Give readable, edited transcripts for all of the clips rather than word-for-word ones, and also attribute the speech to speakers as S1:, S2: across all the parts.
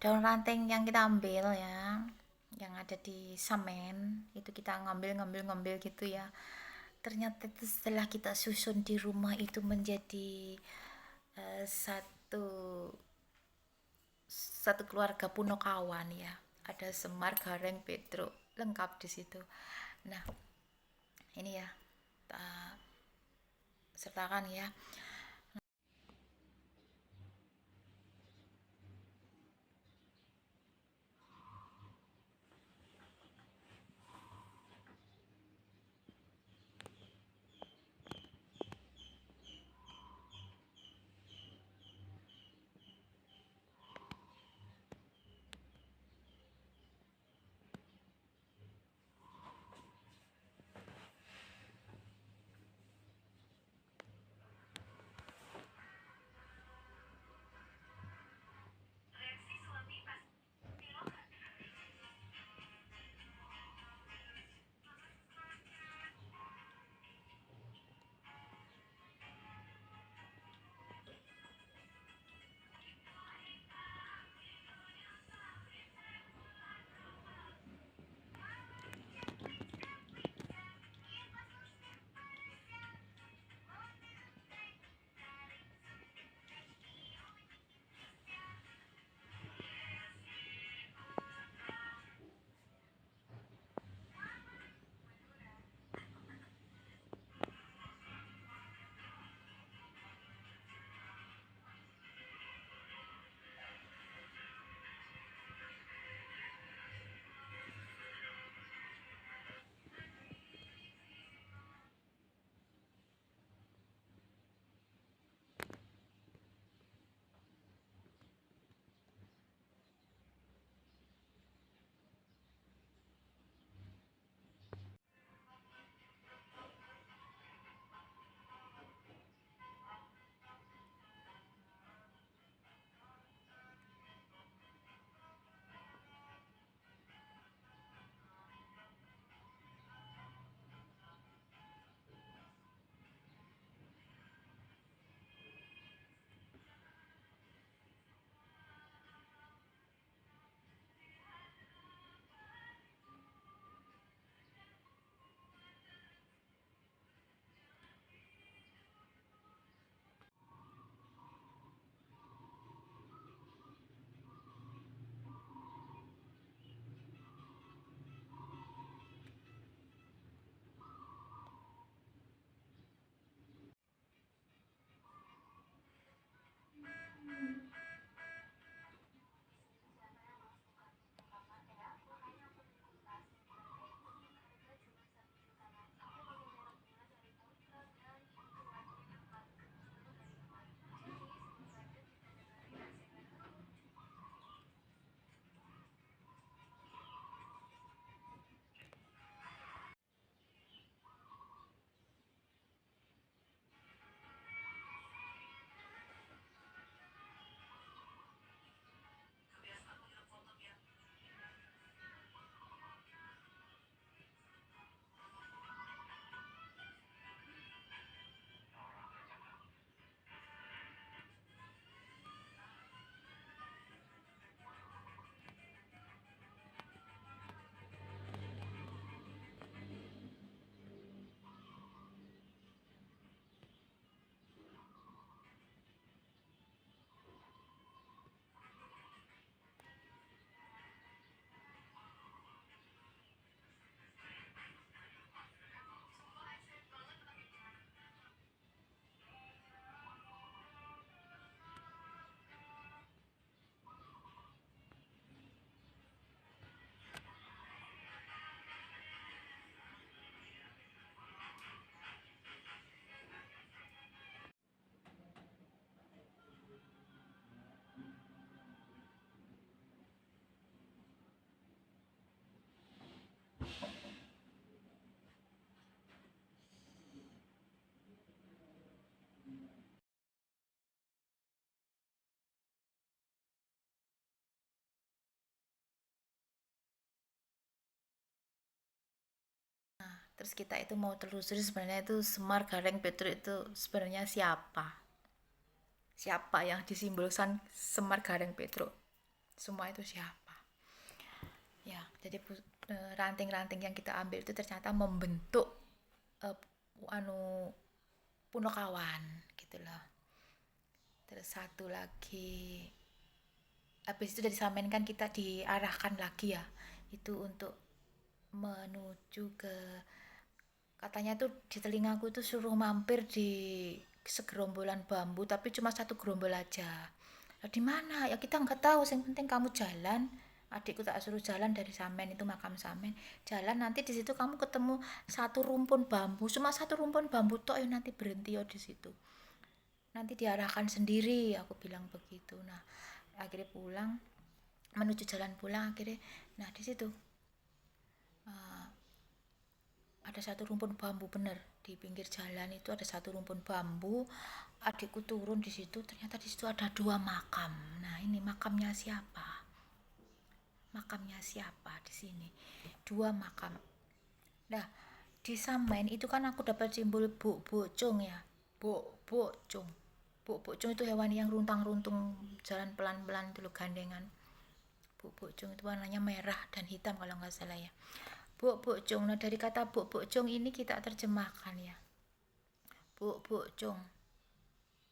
S1: daun ranting yang kita ambil ya, yang ada di semen itu kita ngambil gitu ya. Ternyata itu setelah kita susun di rumah itu menjadi satu satu keluarga Punokawan ya. Ada Semar, Gareng, Petruk, lengkap di situ. Nah, ini ya, kita sertakan ya. Terus kita itu mau telusuri sebenarnya itu Semar, Gareng, Petruk itu sebenarnya siapa? Siapa yang disimbolkan Semar, Gareng, Petruk? semua itu siapa ya. Jadi ranting-ranting yang kita ambil itu ternyata membentuk uh, anu Punokawan gitu loh. Terus satu lagi, habis itu dari Samen kan kita diarahkan lagi ya, itu untuk menuju ke, katanya tuh di telingaku tuh suruh mampir di segerombolan bambu, tapi cuma satu gerombol aja. Nah, di mana ya kita nggak tahu, yang penting kamu jalan. Adikku tak suruh jalan dari Samen, itu makam Samen, jalan, nanti di situ kamu ketemu satu rumpun bambu, cuma satu rumpun bambu tok ya, nanti berhenti ya di situ, nanti diarahkan sendiri, aku bilang begitu. Nah akhirnya pulang, menuju jalan pulang akhirnya, nah di situ ada satu rumpun bambu, bener di pinggir jalan itu ada satu rumpun bambu. Adikku turun di situ, ternyata di situ ada dua makam. Nah ini makamnya siapa, makamnya siapa di sini, dua makam. Nah di Samen itu kan aku dapat simbol bocong ya, bocong. Bocong itu hewan yang runtang-runtung, jalan pelan-pelan itu loh, gandengan. Bocong itu warnanya merah dan hitam kalau nggak salah ya. Bocong. Nah dari kata bocong ini kita terjemahkan ya. Bocong.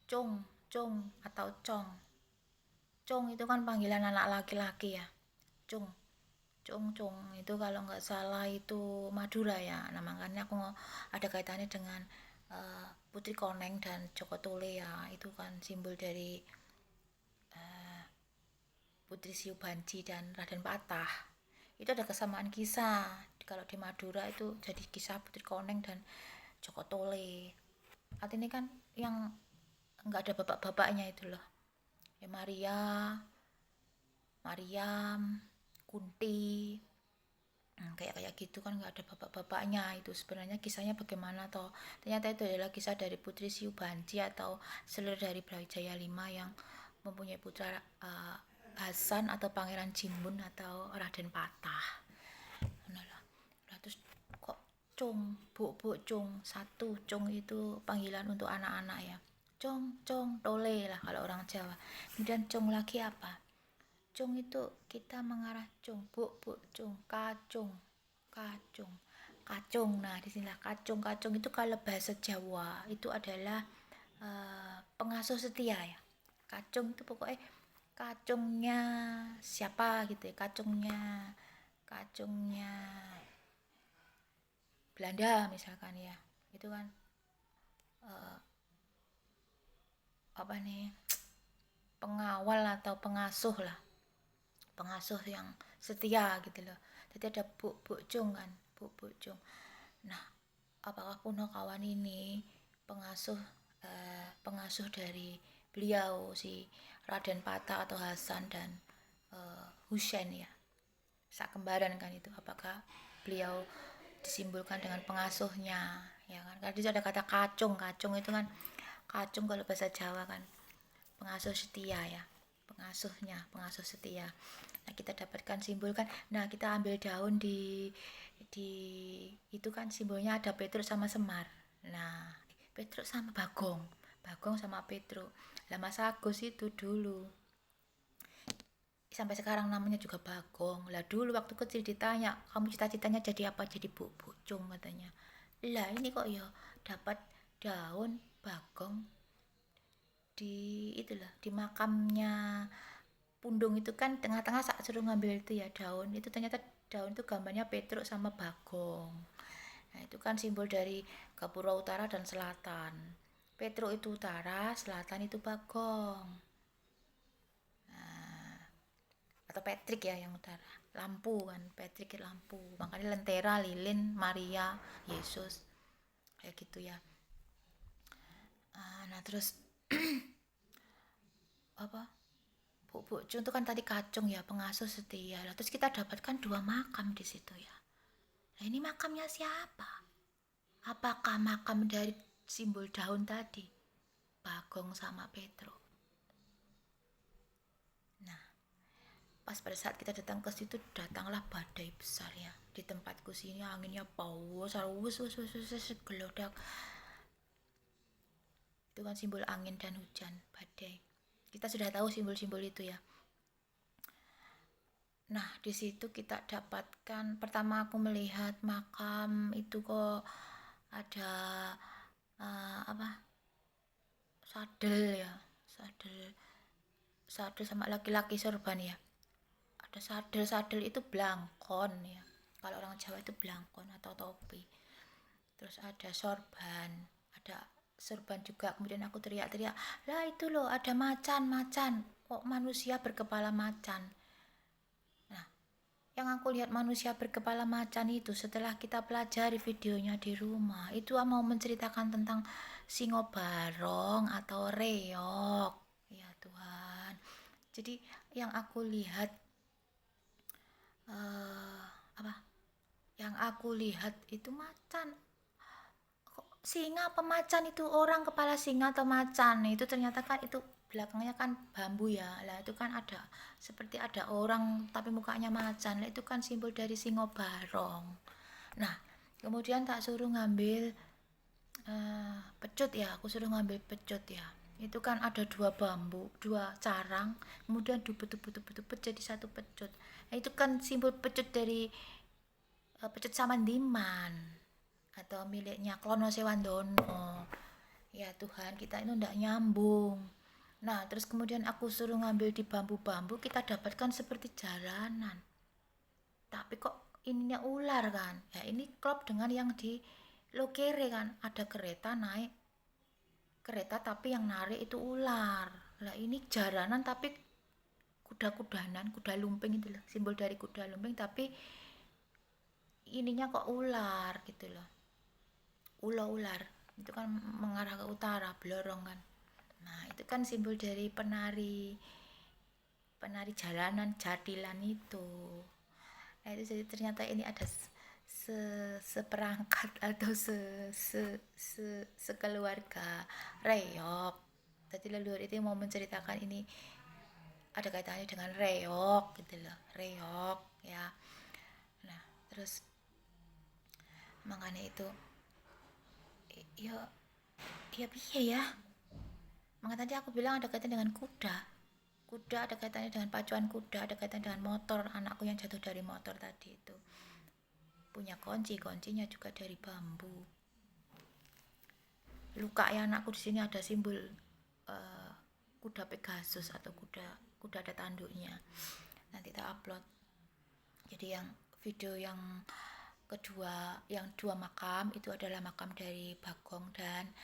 S1: Cong, cong atau cong. Cong itu kan panggilan anak laki-laki ya. Cong. Cong cong itu kalau nggak salah itu Madura ya. Nah makanya aku ada kaitannya dengan Putri Koneng dan Joko Tole ya. Itu kan simbol dari Putri Siu Banci dan Raden Patah. Itu ada kesamaan kisah. Kalau di Madura itu jadi kisah Putri Koneng dan Joko Tole. Artinya kan yang nggak ada bapak-bapaknya itu loh. Ya Maria, Mariam, Kunti, kayak kayak gitu kan, nggak ada bapak-bapaknya. Itu sebenarnya kisahnya bagaimana toh, ternyata itu adalah kisah dari Putri Siu Banci atau selir dari Brawijaya V yang mempunyai putra Hasan atau Pangeran Jimbun atau Raden Patah. Nah, terus kok cung, bu cung, satu cung itu panggilan untuk anak-anak ya, cong tole lah kalau orang Jawa. Kemudian cung lagi apa, cung itu kita mengarah cung, bu cung, kacung, kacung, kacung. Nah disinilah kacung. Kacung itu kalau bahasa Jawa itu adalah pengasuh setia ya. Kacung itu pokoknya kacungnya siapa gitu ya, kacungnya Belanda misalkan ya, itu kan apa nih, pengawal atau pengasuh lah, pengasuh yang setia gitu loh. Jadi ada bocong kan, bocong. Nah apakah Punokawan ini pengasuh pengasuh dari beliau si Raden Patah atau Hasan dan Husain ya, sak kembaran kan itu, apakah beliau disimbolkan dengan pengasuhnya ya kan. Karena itu ada kata kacung. Kacung itu kan, kacung kalau bahasa Jawa kan pengasuh setia ya, pengasuhnya, pengasuh setia. Nah kita dapatkan simbol kan, nah kita ambil daun di itu kan simbolnya ada Petrus sama Semar. Nah Petrus sama Bagong, Bagong sama Petrus. Lah Mas Agus itu dulu sampai sekarang namanya juga Bagong. Lah dulu waktu kecil ditanya, kamu cita-citanya jadi apa? Jadi bocong katanya. Lah ini kok ya dapat daun Bagong di itulah, di makamnya Pundung itu kan, tengah-tengah saat suruh ngambil itu ya daun itu, ternyata daun itu gambarnya Petruk sama Bagong. Nah itu kan simbol dari Gapura Utara dan Selatan. Petruk itu utara, selatan itu Bagong. Atau Patrick ya yang utara, lampu kan, Patrick lampu, makanya Lentera, Lilin, Maria, Yesus, kayak gitu ya. Nah terus apa, bu itu kan tadi kacung ya, pengasuh setia. Lah terus kita dapatkan dua makam di situ ya. Nah ini makamnya siapa, apakah makam dari simbol daun tadi, Bagong sama Petro? Nah pas pada saat kita datang ke situ, datanglah badai besar ya. Di tempatku sini anginnya paus, wus gelodak. Itu kan simbol angin dan hujan, badai. Kita sudah tahu simbol-simbol itu ya. Nah, di situ kita dapatkan, pertama aku melihat makam itu kok ada apa, sadel ya, sadel sadel sama laki-laki sorban ya, ada sadel itu blangkon ya, kalau orang Jawa itu blangkon atau topi. Terus ada sorban, ada sorban juga. Kemudian aku teriak-teriak, lah itu loh ada macan, kok manusia berkepala macan. Nah, yang aku lihat manusia berkepala macan itu setelah kita pelajari videonya di rumah, itu mau menceritakan tentang singo barong atau reok. Ya Tuhan. Jadi yang aku lihat apa? Yang aku lihat itu macan. Kok singa apa macan itu, orang kepala singa atau macan? Itu ternyata kan itu belakangnya kan bambu ya. Lah itu kan ada seperti ada orang tapi mukanya macan. Lah itu kan simbol dari singo barong. Nah, kemudian tak suruh ngambil pecut ya, aku suruh ngambil pecut ya. Itu kan ada dua bambu, dua carang, kemudian dupet jadi satu pecut. Nah, itu kan simbol pecut dari pecut Samandiman atau miliknya Klono Sewandono. Ya Tuhan, kita itu ndak nyambung. Nah, terus kemudian aku suruh ngambil di bambu-bambu, kita dapatkan seperti jalanan. Tapi kok ininya ular kan? Ya ini klop dengan yang di Lokere kan, ada kereta naik kereta tapi yang narik itu ular. Lah ini jalanan tapi kuda-kudanan, kuda lumping itu loh, simbol dari kuda lumping tapi ininya kok ular gitu loh. Ular itu kan mengarah ke utara, blorong kan. Nah, itu kan simbol dari penari penari jalanan jadilan itu. Nah, itu jadi ternyata ini ada seperangkat atau sekeluarga reok. Tadi leluhur itu mau menceritakan ini ada kaitannya dengan reok gitu loh, reok ya. Nah, terus makanya itu ya ya piye ya. Maka tadi aku bilang ada kaitan dengan kuda. Kuda ada kaitannya dengan pacuan kuda, ada kaitan dengan motor, anakku yang jatuh dari motor tadi itu. Punya kunci, kuncinya juga dari bambu. Luka ya anakku di sini ada simbol kuda Pegasus atau kuda ada tanduknya. Nanti kita upload. Jadi yang video yang kedua, yang dua makam itu adalah makam dari Bagong dan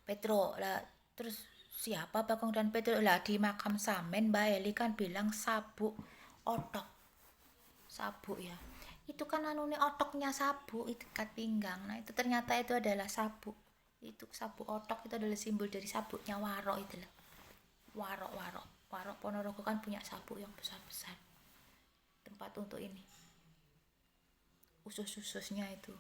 S1: Petro lah. Terus siapa Bagong dan Petro lah? Di makam Samen Mbak Eli kan bilang sabuk otok, sabuk ya, itu kan anune otoknya sabuk itu ikat pinggang. Nah itu ternyata itu adalah sabuk, itu sabuk otok itu adalah simbol dari sabuknya Warok itu loh. Warok Ponorogo kan punya sabuk yang besar-besar, tempat untuk ini usus-ususnya itu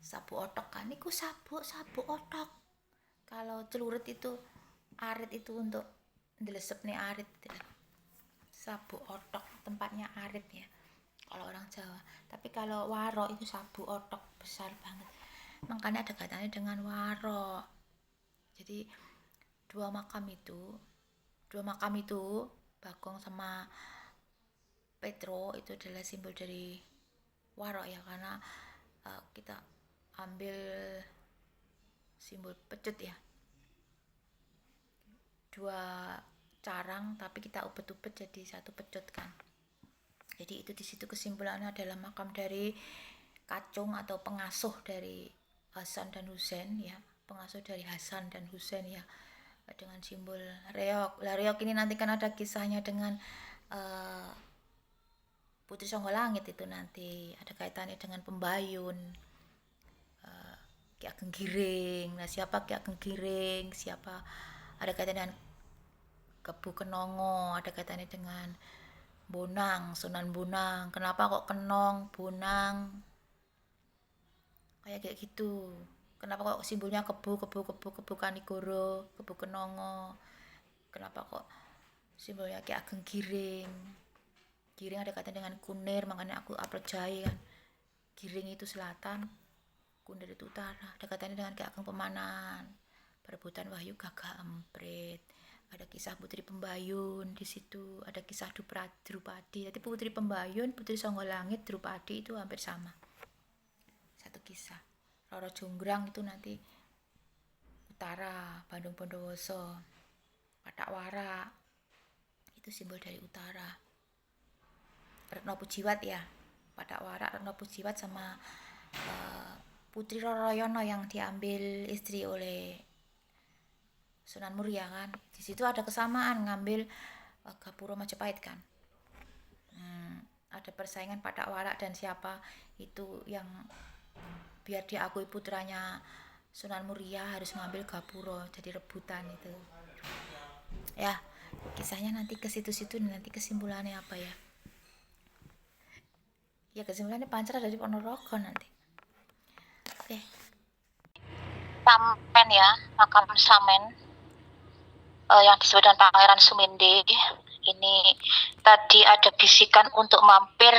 S1: sabuk otok kan, itu sabuk otok. Kalau celurit itu arit itu untuk ndelesep nih arit gitu. Sabuk otok tempatnya arit ya kalau orang Jawa, tapi kalau waro itu sabuk otok besar banget, makanya ada kaitannya dengan waro. Jadi dua makam itu Bagong sama Petro itu adalah simbol dari waro ya, karena kita ambil simbol pecut ya, dua carang tapi kita upet-upet jadi satu pecut kan. Jadi itu di situ kesimpulannya adalah makam dari kacung atau pengasuh dari Hasan dan Husain ya, pengasuh dari Hasan dan Husain ya, dengan simbol reok. Lah reok ini nanti kan ada kisahnya dengan Putri Songgo Langit, itu nanti ada kaitannya dengan Pembayun, Ki Ageng Giring. Nah siapa Ki Ageng Giring, siapa, ada kaitannya dengan Kebu Kenongo, ada kaitannya dengan Bonang, Sunan Bonang. Kenapa kok Kenong, Bonang, kayak gitu. Kenapa kok simbolnya kebu Kanigoro, Kebu Kenongo. Kenapa kok simbolnya Ki Ageng Giring. Giring ada kaitan dengan Kunir, makanya aku upload Jahe kan. Giring itu selatan, Kunir itu utara. Ada kaitannya dengan Ki Ageng Pemanan, perebutan Wahyu Gagah Emprit. Ada kisah Putri Pembayun di situ, ada kisah Drupadi. Jadi Putri Pembayun, Putri Songgolangit, Drupadi itu hampir sama. Satu kisah. Roro Jonggrang itu nanti utara, Bandung Bondowoso, Patak Wara itu simbol dari utara. Retno Pujiwat ya, Patak Wara, Retno Pujiwat sama Putri Roroyono yang diambil istri oleh Sunan Muria kan. Di situ ada kesamaan ngambil Gapuro Majapahit kan. Ada persaingan Patak Wara dan siapa itu yang biar diakui putranya Sunan Muria harus ngambil Gapuro, jadi rebutan itu. Ya, kisahnya nanti ke situ-situ, nanti kesimpulannya apa ya? Ya kesimpulannya Pancer ada di Ponorogo nanti. Oke.
S2: Samen ya, makam Samen yang disebut dengan Pangeran Sumindi. Ini tadi ada bisikan untuk mampir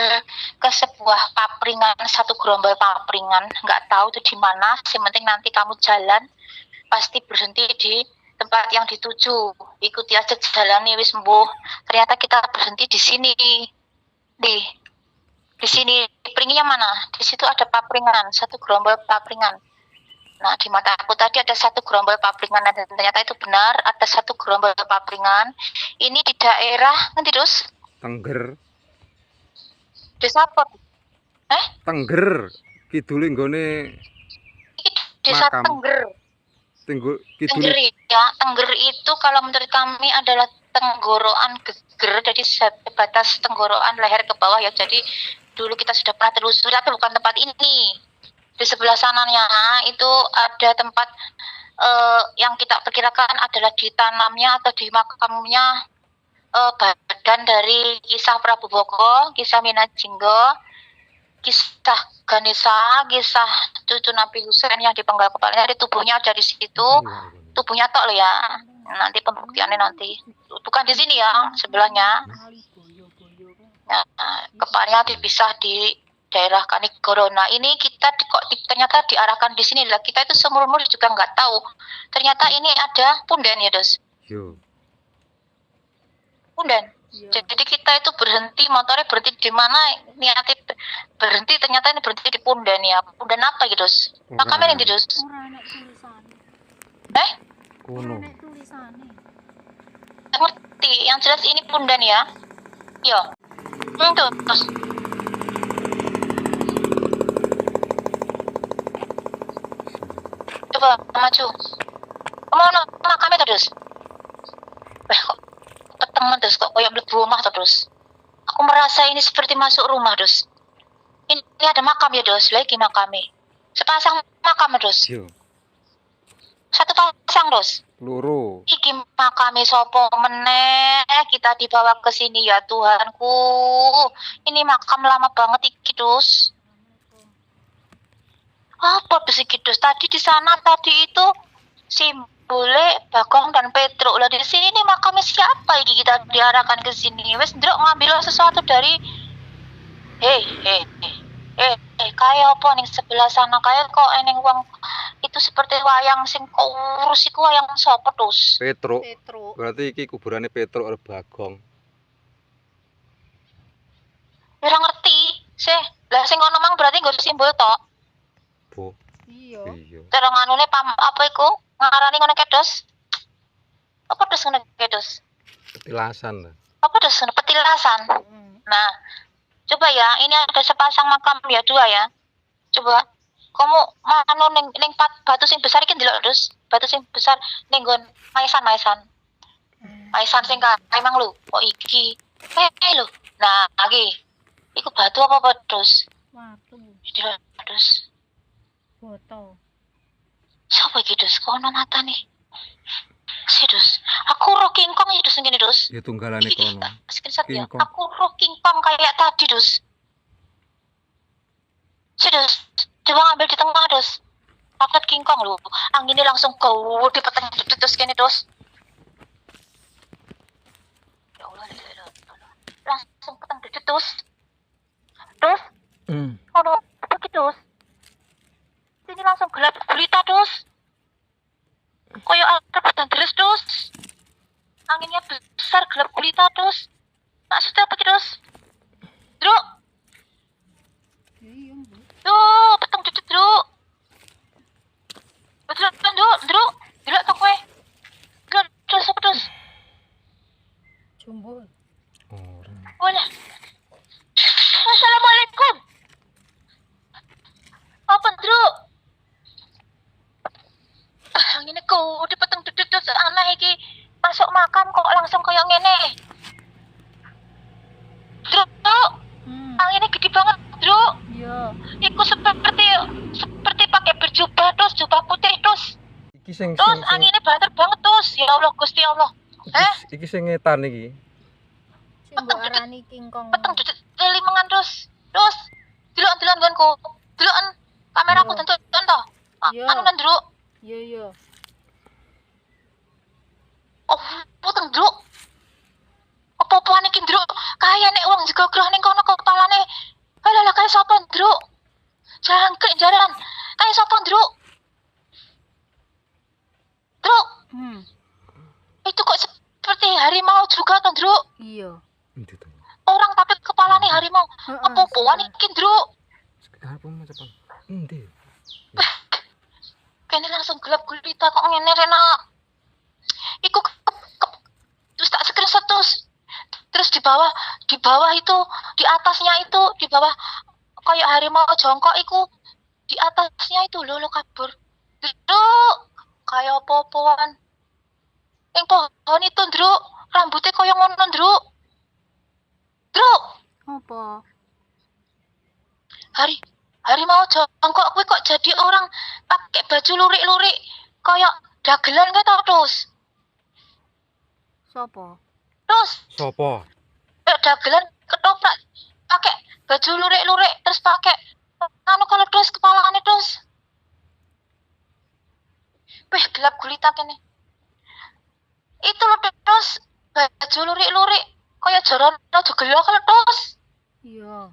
S2: ke sebuah papringan, satu gerombol papringan, nggak tahu itu di mana. Yang penting nanti kamu jalan pasti berhenti di tempat yang dituju. Ikuti aja jalannya wis mbuh. Ternyata kita berhenti di sini. Di sini pringnya mana? Di situ ada papringan, satu gerombol papringan. Nah, di mata aku tadi ada satu gerombol papringan dan ternyata itu benar, ada satu gerombol papringan. Ini di daerah nanti terus
S3: Tengger.
S2: desa apa?
S3: Tengger. Kidul nggone
S2: Desa
S3: makam.
S2: Tengger.
S3: Kidul
S2: Ya, Tengger itu kalau menurut kami adalah tenggorokan geger, jadi batas tenggorokan leher ke bawah ya. Jadi dulu kita sudah pernah telusuri, tapi bukan tempat ini. Di sebelah sananya itu ada tempat yang kita perkirakan adalah ditanamnya atau di makamnya badan dari kisah Prabu Boko, kisah Minajinggo, kisah Ganesha, kisah cucu Nabi Husain yang dipenggal kepalanya. Di tubuhnya ada di situ, tubuhnya tok loh ya. Nanti pembuktiannya nanti, bukan di sini ya, sebelahnya. Nah, kepalanya dipisah di daerah Kanigoro. Nah, ini kita kok ternyata diarahkan di sini lah. Kita itu seumur umur juga nggak tahu. Ternyata ini ada punden ya, Dos.
S3: Yo.
S2: Punden. Jadi kita itu berhenti, motornya berhenti di mana? Niatnya berhenti, ternyata ini berhenti di punden ya. Punden apa gitu, Dos? Makamnya ini, Dos.
S3: Kuno.
S2: Ngerti, yang jelas ini punden ya. Yo. Terus. Coba maju. Kamu makamnya terus. Kok ketemu terus kok kayak mlebu rumah terus. Aku merasa ini seperti masuk rumah, Dos. Ini ada makam ya, Dos. Lagi makame. Sepasang makam, Dos.
S3: Yo.
S2: Satu pasang, Dos.
S3: Loro.
S2: Iki makame sopo meneh kita dibawa ke sini ya Tuhanku. Ini makam lama banget iki, Dos. Apa tuh sih Dos? Tadi di sana tadi itu simbole Bagong dan Petruk. Lah di sini nih makamnya siapa ini kita diarahkan ke sini? Wes ndrok ngambil sesuatu dari kayak apa ning sebelah sana kayak kok eneng wong itu seperti wayang sing kurus iku wayang sapa Dos?
S3: Petruk. Berarti iki kuburane Petruk karo Bagong.
S2: Ora ngerti. Lah sing ngono mang berarti nggo simbol tok.
S3: Bu.
S4: Iya.
S2: Cara nganune apa iku? Ngarani ngono ke Dos? Apa Dos ngono ke Dos?
S3: Petilasan lah.
S2: Apa Dos ngono petilasan? Nah, coba ya, ini ada sepasang makam ya, dua ya. Coba kamu manu ning batu sing besar iki ndelok Dos. Batu sing besar ning nggon maisan. Maisan sing kae emang lho, kok iki. Lho. Nah, iki. Iku batu apa Dos?
S4: Watu.
S2: Ndelok Dos.
S4: Foto.
S2: Siapa iki Dos? Kok ono matane? Si Dos. Aku ro King Kong iki Dos ngene Dos.
S3: Ya tunggalane kono.
S2: Screenshot ya.
S3: King Kong.
S2: Aku ro King Kong kayak tadi Dos. Si Dos. Coba ngambil di tengah Dos. Aku King Kong lho. Anginnya langsung di peteng Dos kene Dos. Ya Allah. Langsung peteng Dos. Dos. Ono apa Dos? Ini langsung gelap gulita Dos. Koyo rebutan deres Dos. gelap gulita terus. Maksudnya apa terus? Druk.
S4: Iya, Bu.
S2: Duh, peteng cucut druk. Betul druk, druk. Druk tak kowe. Druk, terus apa terus?
S4: Jumbul.
S3: Orang.
S2: Wala. Assalamualaikum. Apa druk? Ngene kok udah peteng cucut terus aneh iki. Masuk makam kok langsung kayak ngene. Druk. Anginnya gede banget, Druk.
S4: Iya.
S2: Iku seperti pakai berjubah terus, jubah putih terus.
S3: Iki sing
S2: Terus anginnya banter banget terus. Ya Allah, Gusti Allah.
S3: iki sing ngetan iki.
S4: Sing mbok arani King Kong.
S2: Peteng cucut limengan terus. Terus delok-delok nggonku. Deloken kameraku
S4: Iya.
S2: tentu to.
S4: Iya.
S2: Anu nang Druk.
S4: Iya, iya.
S2: Oh, peteng Druk. Apa-apaan iki, Druk? Kaya nek wong jegograh ning kono kepalane. Alah kaya sapa, Druk? Jangkrik jaran. Kaya sapa, Druk? Druk, itu kok seperti harimau juga kan, Druk?
S4: Iya.
S3: Endi to?
S2: Orang tapi kepalane harimau. Apa-apaan iki, Druk?
S3: Apa macam? Endi?
S2: Kene langsung gelap gulita kok ngene Rena. Iku terus tak screenshot terus di bawah itu di atasnya itu di bawah kayak harimau jongkok iku di atasnya itu lo kabur. Druk, kayak apa-apaan. Yang pohon itu, Druk, rambutnya kayak ngono, Druk. Druk,
S4: Apa?
S2: harimau jongkok kuwi kok jadi orang pakai baju lurik-lurik kayak dagelan gitu terus.
S4: Sopo?
S2: Terus
S3: Sopo?
S2: dagelan ketoprak pakai baju lurik-lurik terus pakai anu kalau terus kepalanya terus. Wih, gelap gulita kene. Itu loh terus baju lurik-lurik kayak joron jogelo kalau terus.
S4: Iya.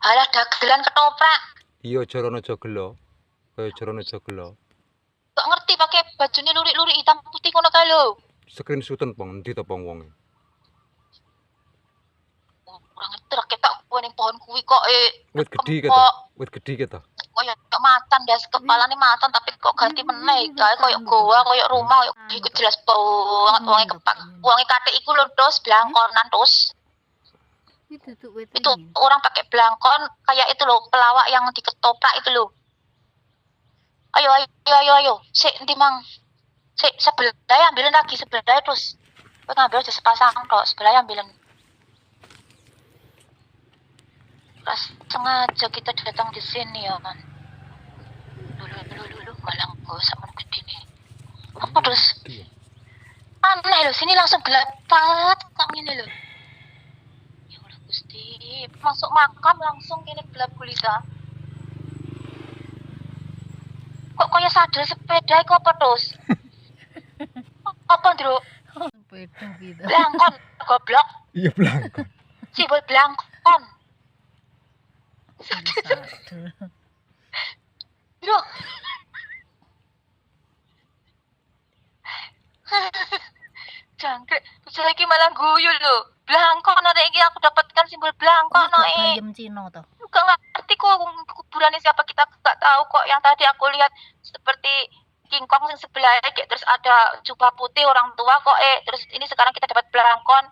S2: Halah dagelan ketoprak.
S3: Iya Jorono Jogelo. Kaya Jorono Jogelo.
S2: Gak ngerti pakai bajunya lurik-lurik hitam putih ngono kae lho.
S3: Screenshotan pong endi to pong wonge.
S2: Ora ngerti ra ketok kowe ning pohon kuwi kok
S3: Wit gedhi kata. Wit gedhi kata.
S2: koyo macan das kepalane macan tapi kok ganti meneh kae koyo goa koyo rumah koyo iku jelas banget wonge kepak. Wonge katik iku lho terus blangkonan terus.
S4: Itu tuh wit.
S2: Itu orang pakai belangkon kayak itu loh pelawak yang diketoprak itu loh. Ayo. Sik nanti mang. Sik sebelah ambilin lagi sebelah terus. Kau ngambil aja sepasang kok sebelah ambilin. Pas sengaja kita datang di sini ya man. Dulu malah gak sama gede nih. Apa terus? Aneh loh sini langsung gelap banget kok ini loh. Gusti, masuk makam langsung kini gelap gulita. Kok kayak sadel sepeda iku apa terus? Apa, Druk?
S4: Sepeda gitu.
S2: Blangkon, goblok.
S3: Iya blangkon.
S2: Simbol blangkon.
S4: Sadel.
S2: Druk. Jangkrik, terus lagi malah guyu lho. Blangkon ada iki aku dapatkan simbol blangkon
S4: Kok
S2: noe.
S4: bayam Cina toh?
S2: Gak ngerti kok kuburannya siapa kita gak tahu kok. Yang tadi aku lihat seperti King Kong yang sebelahnya kayak terus ada jubah putih orang tua kok terus ini sekarang kita dapat blangkon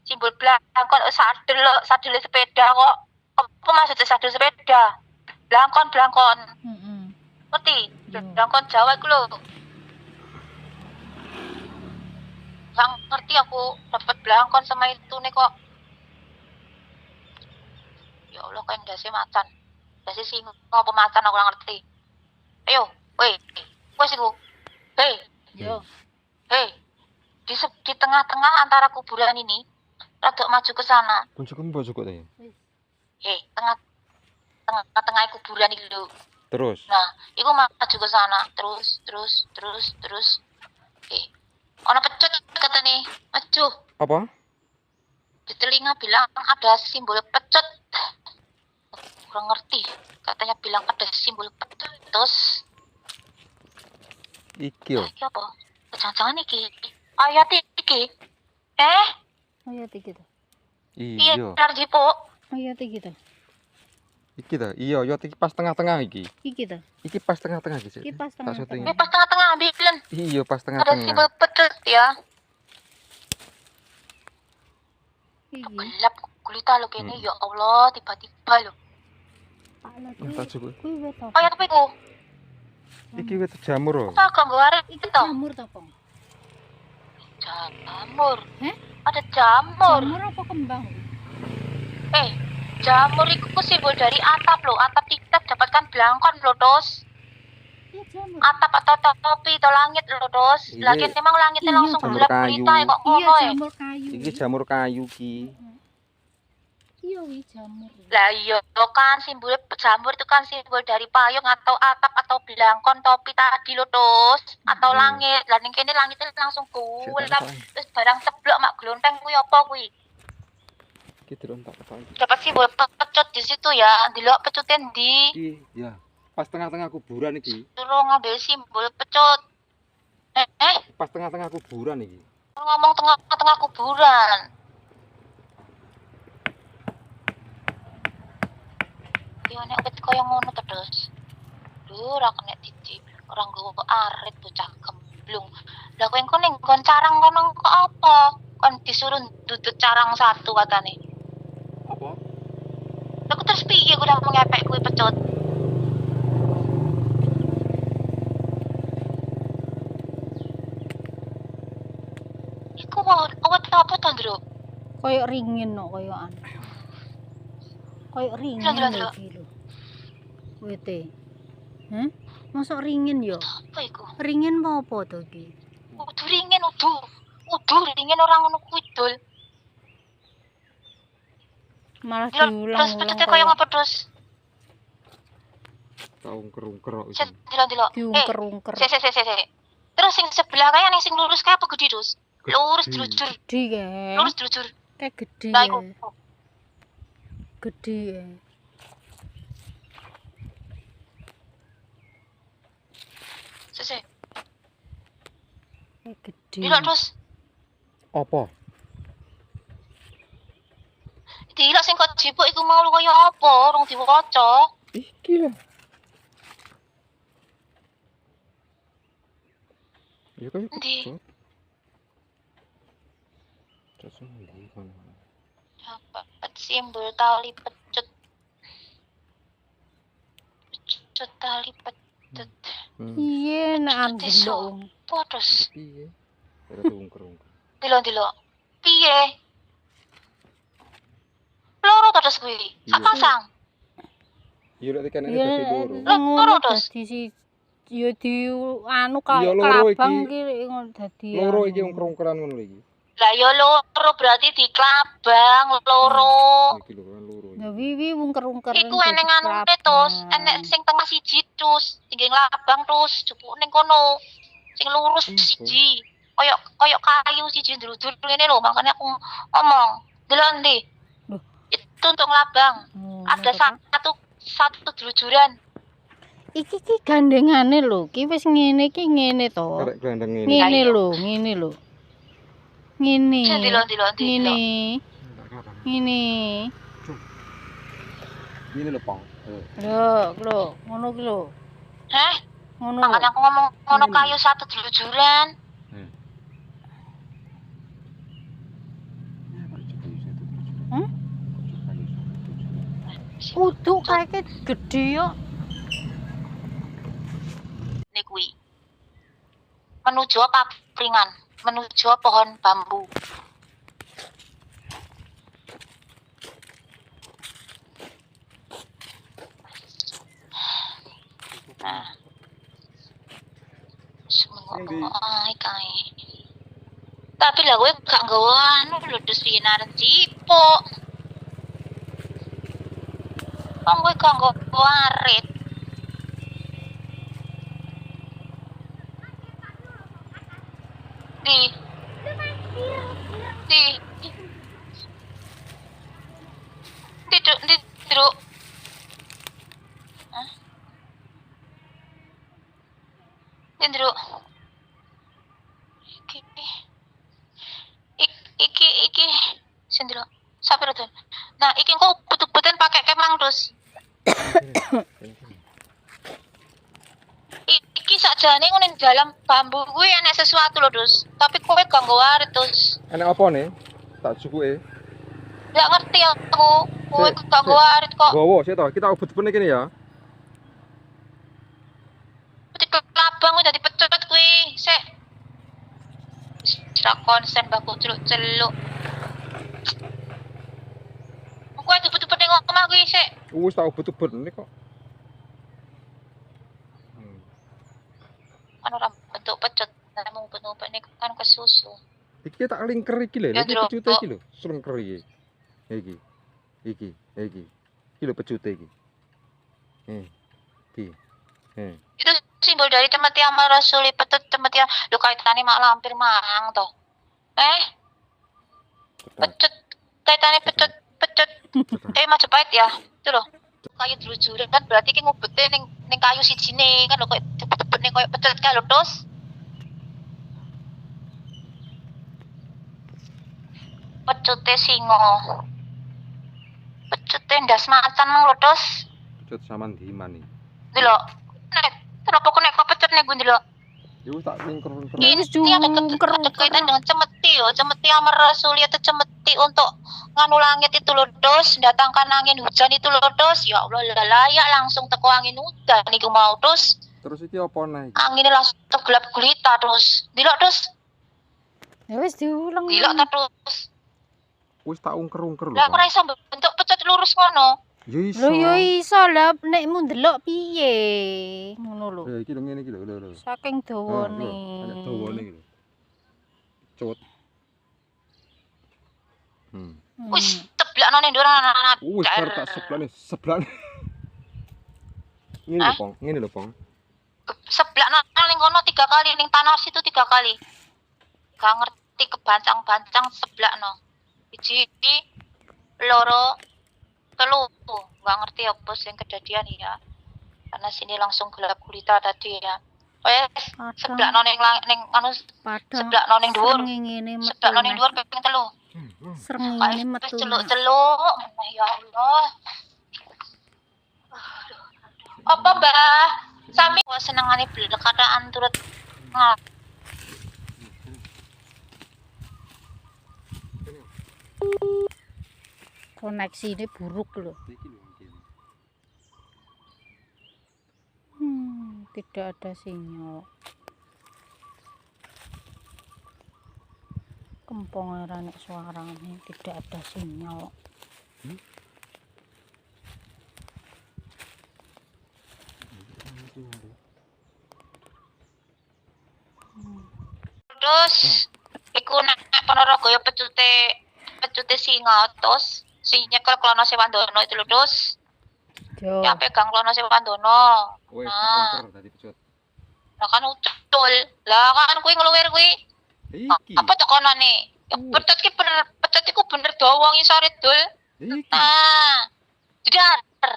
S2: simbol blangkon sadel sepeda kok. Apa maksudnya sadel sepeda? Blangkon ngerti? Blangkon Jawa itu loh. Gak ngerti aku dapat blangkon sama itu nih kok. Ya Allah kayak dasi macan. Dasi singa apa macan aku gak ngerti. Ayo, woi, wes iku. Hei,
S4: Yo.
S2: hei. Di tengah-tengah antara kuburan ini, rada maju ke sana.
S3: Kunci kamu bawa cukup ya?
S2: Hei, tengah kuburan itu lho.
S3: Terus.
S2: Nah, iku maju ke sana, terus. Ono pecut kata nih, maju.
S3: Apa?
S2: Di telinga bilang ada simbol pecut. Kurang ngerti, katanya bilang ada simbol pecut. Terus
S3: Iki yo.
S2: iki apa? Jangan-jangan iki Ayat iki.
S4: Ayat iki ta.
S2: Iya,
S3: Iya.
S2: benar Jipo.
S4: Ayat iki ta.
S3: Iki ta. Iya, yot iki pas tengah-tengah iki.
S4: Iki ta.
S3: Iki pas tengah-tengah iki.
S4: Iki pas
S3: Tak syuting.
S2: Ini
S4: tengah-tengah.
S2: pas tengah-tengah ambilin.
S3: Iya, pas
S2: Ada
S3: tengah-tengah.
S2: simbol pecut ya.
S4: Iki.
S2: Gelap kulita lo kene ya Allah, tiba-tiba lo.
S4: Ala
S3: Tak cukup.
S4: kuwi wet apa?
S2: Ayat apa iku?
S3: Iki wit jamur. Oh.
S2: Apa ganggu arek
S4: Iki
S2: itu?
S4: jamur ta, Pong?
S2: Jamur.
S4: Heh?
S2: Ada jamur.
S4: Jamur apa kembang?
S2: Jamur itu simbol dari atap loh. Atap kita dapatkan belangkon loh, Dos.
S4: Iya jamur.
S2: Atap atau topi atau langit loh, Dos.
S3: Iya.
S2: Lagi memang langitnya
S4: Iya,
S2: langsung
S3: jamur
S2: gelap
S3: kayu.
S2: gulita ya kok
S4: Iya
S2: ngono ya.
S4: jamur kayu.
S3: Iki jamur kayu ki.
S4: Iya wi jamur.
S2: Lah iya kan simbol jamur itu kan simbol dari payung atau atap atau belangkon topi tadi loh, Dos. Atau
S3: Iya.
S2: langit. Lah ning kene langitnya langsung
S3: Sik, tak
S2: gelap.
S3: ketahui.
S2: Terus barang ceblok mak glonteng kuwi apa kuwi?
S3: Iki delok tak ketahui.
S2: Dapat simbol pecut di situ ya. Delok pecutin di.
S3: Iki ya. Pas tengah-tengah kuburan iki.
S2: Suruh ngambil simbol pecut.
S3: Pas tengah-tengah kuburan iki.
S2: Ngomong tengah-tengah kuburan. Iya nek wit koyo ngono terus. Duh, ora kena titip. Orang gowo arit bocah gemblung. Lah kowe engko ning nggon carang kono kok apa? Kon disuruh duduk carang satu katane.
S3: Apa?
S2: Lah terus piye gue udah ngepek kuwi pecut? Iku awet apa to, Ndro?
S4: Koyok ringin no koyokan. Koyok ringin
S2: Delok,
S4: lho
S2: delok.
S4: iki lho. Wete. Hah? Masuk ringin yo?
S2: Apa iku?
S4: Ringin apa to iki?
S2: Udu ringin udu. Udu ringin orang ngono kuwi dul.
S4: Malah
S2: Terus
S4: diulang-ulang
S2: pecutnya koyo ngapa terus?
S3: Taung kerung-kerok iki.
S2: Set delok.
S4: diungker-ungker.
S2: Sik. Terus sing sebelah kaya ning sing lurus kaya apa gede terus? Lurus
S3: Gede.
S2: drujur.
S4: Gede ya.
S2: Lurus drujur.
S4: Kayak gede
S2: Lah
S4: ya.
S2: iku.
S4: Gede ya.
S2: Sik.
S4: Kayak gede.
S2: Delok terus.
S3: Apa?
S2: Delok sing kok jipuk iku mau kaya apa? Rung diwaca.
S3: Iki lah. Ya kayak
S2: Endi?
S3: Terus ndi kon.
S2: Dapat simbol tali pecut. Pecut tali pecut.
S4: Iya, nak
S2: Pecut iso.
S4: delok.
S2: Apa terus?
S3: Piye? Ora tungker-ungker.
S2: Delok. Piye? Loro to terus kuwi. Sak
S3: Iya.
S2: pasang.
S3: Iya lek tekan ini
S4: Iya,
S3: dadi loro.
S4: ngono
S2: terus.
S4: dadi si ya di anu
S3: Iya,
S4: kaya
S3: loro
S4: kelabang
S3: iki.
S4: iki ngono dadi.
S3: Loro
S4: anu.
S3: iki ungker-ungkeran ngono iki.
S2: Lah ya loro berarti di klabang loro.
S3: Iki lho kan loro.
S4: Ya wiwi ungker-ungker.
S2: Iku eneng anune terus, enek sing tengah siji terus, tinggi labang terus, jupuk ning kono. Sing lurus siji. Koyok kayu siji ndrujur ngene lho, makanya aku ngomong. Delok ndi?
S4: Loh.
S2: Itu untuk labang. Ada satu drujuran.
S4: Iki ki gandengane lho, ki wis ngene ki ngene to.
S3: Arek gandeng ngene.
S4: Ngene
S2: Ayo.
S4: lho, ngene lho. Ngene.
S2: Delok.
S4: Ngene. Ngene.
S3: Ini lho, Pong.
S4: Lho, ngono ki lho.
S2: Hah?
S4: Ngono.
S2: Makanya aku ngomong ngono kayu satu drujuran.
S4: Hmm? Uduk kayaknya gede yo.
S2: Ini kuwi. Menuju papringan, menuju pohon bambu. Nah. Semono ae kae. Tapi lah gue gak nggawa anu lho dus piye naren cipuk. Wong gue gak nggawa arit. Di. Truk. Hah? Truk. Iki. Nah, iki engko ubut-ubuten pakai kemang, Dus. Iki sakjane ngene di dalam bambu kuwi enek sesuatu lho, Dus. Tapi kowe gak nggo warit, Dus.
S3: Enak apa nih? Tak cukuke.
S2: Gak ngerti aku. Kowe
S3: Sik,
S2: gak nggo
S3: sik.
S2: warit kok.
S3: Gowo sih toh. Kita ubut-ubut iki ya.
S2: Putih kelabang udah dipecut kuwi. Sik. Ora konsen baku celuk-celuk. Kowe ubut-ubut ning omah kuwi sik.
S3: Wis tak ubut-ubut ini kok.
S2: Kan ora bentuk pecut. Nek mung ubut-ubut niku kan kesusu.
S3: Iki tak lingker iki lho.
S2: Ya,
S3: Iki
S2: Ndro.
S3: pecute iki lho. Selengker iki. Iki. Iki lho pecute iki. Iki.
S2: Itu simbol dari temati amal rasuli petut temati lu kaitane mak lampir mang toh. Pecut kaitane pecut. Majapahit ya. Itu loh. Kayu jujur kan berarti ki ngubete ning kayu sijine kan lho kok dibebetne koyo pecut kae lho, Dus. Pecute singo. Pecute ndas macan mang lho, Dus.
S3: Pecut saman diman iki.
S2: Delok. Nek kenapa kok nek pecut nek gue delok.
S3: Ya wis tak lingker-lingker.
S2: Ini ada kaitan dengan cemeti loh, cemeti amar rasuli atau cemeti untuk nganu langit itu loh, Dus, datangkan angin hujan itu loh, Dus. Ya Allah, layak langsung teko angin hujan niku mau, Dus.
S3: Terus iki apa neh iki?
S2: Anginnya langsung gelap gulita, Dus. Delok, Dus.
S4: Ya wis diulang.
S2: Delok ta, Dus.
S3: Wis tak ungker-ungker lho.
S2: Lah kok ora iso bentuk pecut lurus ngono.
S3: Ya iso.
S4: Lho yo iso lah nek mu ndelok piye. Ngono lho.
S3: Ya iki lho ngene iki lho.
S4: Saking dawane.
S3: Enak dawane iki lho. Cut.
S2: Wis teblakno ning ndur anak-anak.
S3: Wis bar tak seblane. Ngene lho, Pong. Ngene lho, Pong.
S2: Seblakno ning kono 3 kali, ning tanah situ 3 kali. Gak ngerti kebancang-bancang seblakno. Siji, loro, telu. Gak ngerti apa sing kejadian ya. Karena sini langsung gelap gulita tadi ya. Wes, seblakno ning anu seblakno ning dhuwur. Seblakno ning dhuwur ping 3.
S4: Srengenge metu.
S2: Celuk-celuk. Ya Allah. Apa, Mbah? Sami kok senengane belekataan turut
S4: Koneksi ini buruk loh.
S3: Iki lho iki.
S4: Tidak ada sinyal. Kempong era nek suarane tidak ada sinyal.
S2: Terus iku nek Ponorogo ya pecute singa terus sing nyekel Klono Sewandono itu lho, Dus.
S4: Jo.
S2: Yang pegang Klono Sewandono.
S3: Wis tak
S2: Nah,
S3: ungker tadi pecut.
S2: lah kan ucul. Lah kan kuwi ngeluwer kuwi.
S3: Iki.
S2: Apa tekonane? Ya pecut ki bener, pecut iku bener dawa ngisore dul.
S3: Iki.
S2: Nah, jedar.